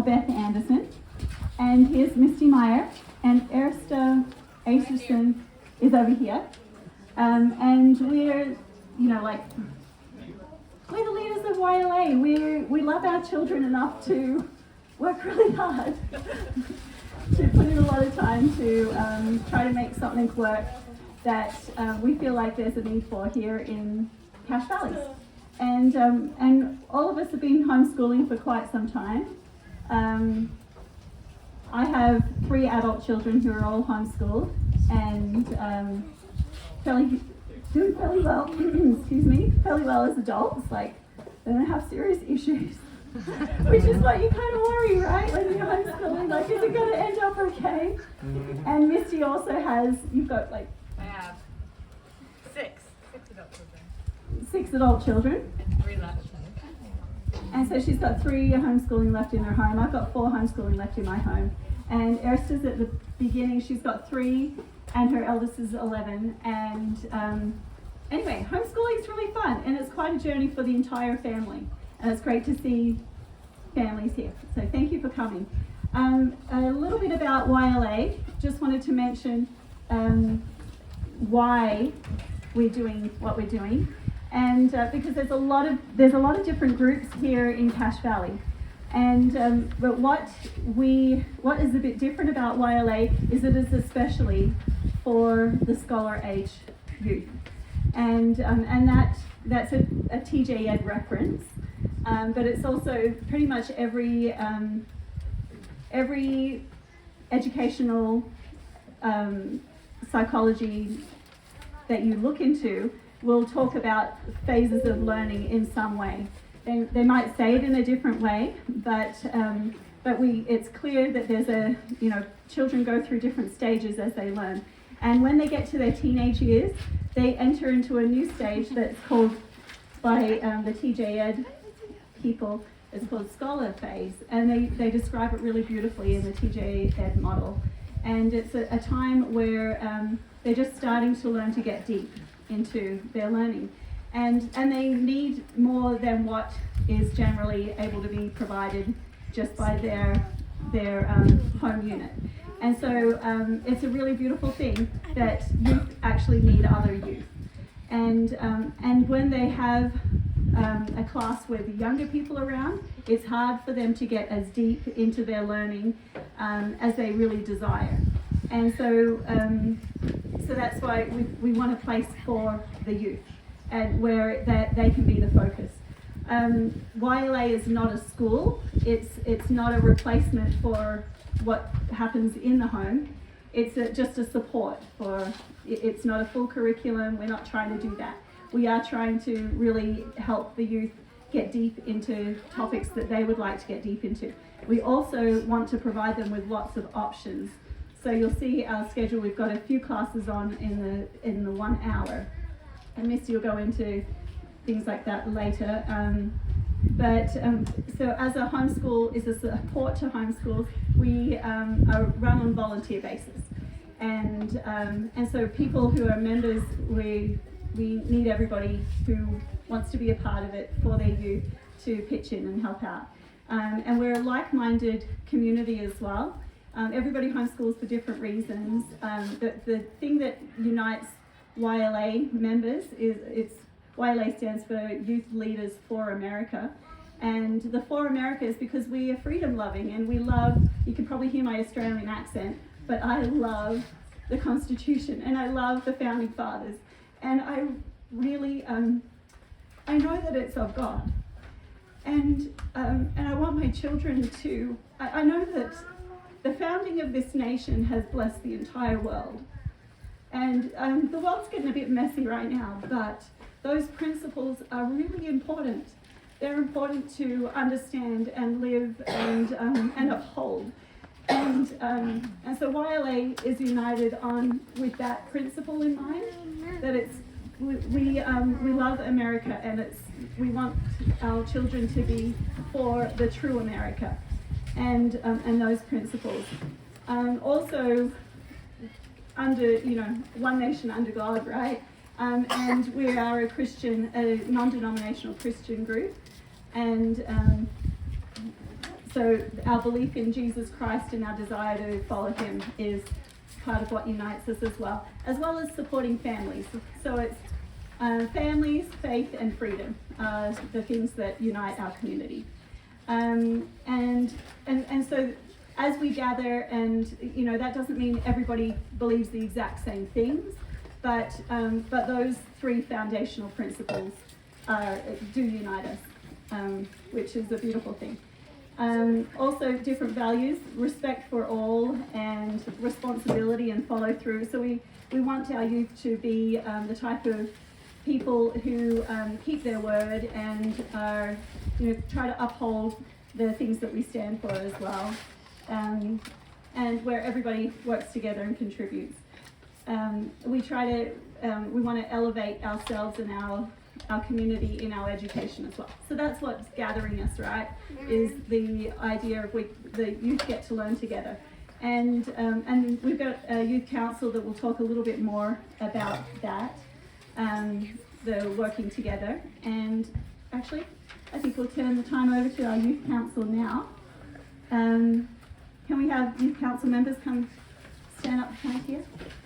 Beth Anderson, and here's Misty Meyer, and Ersta Acerson is over here. And we're, we're the leaders of YLA. We love our children enough to work really hard, to put in a lot of time to try to make something work that we feel like there's a need for here in Cache Valley. And all of us have been homeschooling for quite some time. I have 3 adult children who are all homeschooled and doing fairly well, fairly well as adults. Like, they don't have serious issues, which is what you kind of worry, right? When you're homeschooling, like, is it going to end up okay? And Misty also has, I have 6 adult children. 6 adult children. And 3 left. And so she's got 3 homeschooling left in her home. I've got 4 homeschooling left in my home. And Ersta's at the beginning, she's got 3, and her eldest is 11. And anyway, homeschooling is really fun, and it's quite a journey for the entire family. And it's great to see families here. So thank you for coming. A little bit about YLA. Just wanted to mention why we're doing what we're doing. And because there's a lot of different groups here in Cache Valley, and but what is a bit different about YLA is it is especially for the scholar age youth, and that's a TJ Ed reference, but it's also pretty much every educational psychology that you look into will talk about phases of learning in some way. They might say it in a different way, but it's clear that there's children go through different stages as they learn. And when they get to their teenage years, they enter into a new stage that's called, by the TJ Ed people, it's called scholar phase. And they describe it really beautifully in the TJ Ed model. And it's a time where they're just starting to learn to get deep into their learning, and they need more than what is generally able to be provided just by their home unit. And so it's a really beautiful thing that youth actually need other youth, and when they have a class with younger people around, it's hard for them to get as deep into their learning as they really desire. And so that's why we want a place for the youth, and where they can be the focus. YLA is not a school. It's not a replacement for what happens in the home. It's just a support for. It's not a full curriculum. We're not trying to do that. We are trying to really help the youth get deep into topics that they would like to get deep into. We also want to provide them with lots of options. So you'll see our schedule. We've got a few classes on in the 1 hour, and Misty will go into things like that later. So as a homeschool is a support to homeschools, we are run on volunteer basis, and so people who are members, we need everybody who wants to be a part of it for their youth to pitch in and help out. And we're a like-minded community as well. Everybody homeschools for different reasons. The thing that unites YLA members is YLA stands for Youth Leaders for America. And the For America is because we are freedom loving, and we love, you can probably hear my Australian accent, but I love the Constitution, and I love the Founding Fathers. And I really, I know that it's of God. And I want my children to, I know that the founding of this nation has blessed the entire world. And the world's getting a bit messy right now, but those principles are really important. They're important to understand and live and uphold. And so YLA is united with that principle in mind, that we love America, and we want our children to be for the true America, and those principles. Also, under one nation under God, right? And we are a non-denominational Christian group, and so so our belief in Jesus Christ and our desire to follow him is part of what unites us as well as supporting families. So it's families, faith, and freedom are the things that unite our community. And so as we gather, and that doesn't mean everybody believes the exact same things, but those three foundational principles do unite us, which is a beautiful thing. Also different values, respect for all, and responsibility and follow through. So we want our youth to be the type of people who keep their word and are, try to uphold the things that we stand for as well, and where everybody works together and contributes. We want to elevate ourselves and our community in our education as well. So that's what's gathering us, right? Is the idea of the youth get to learn together. And we've got a youth council that will talk a little bit more about that, the working together. And actually, I think we'll turn the time over to our youth council now. Can we have youth council members come stand up front here?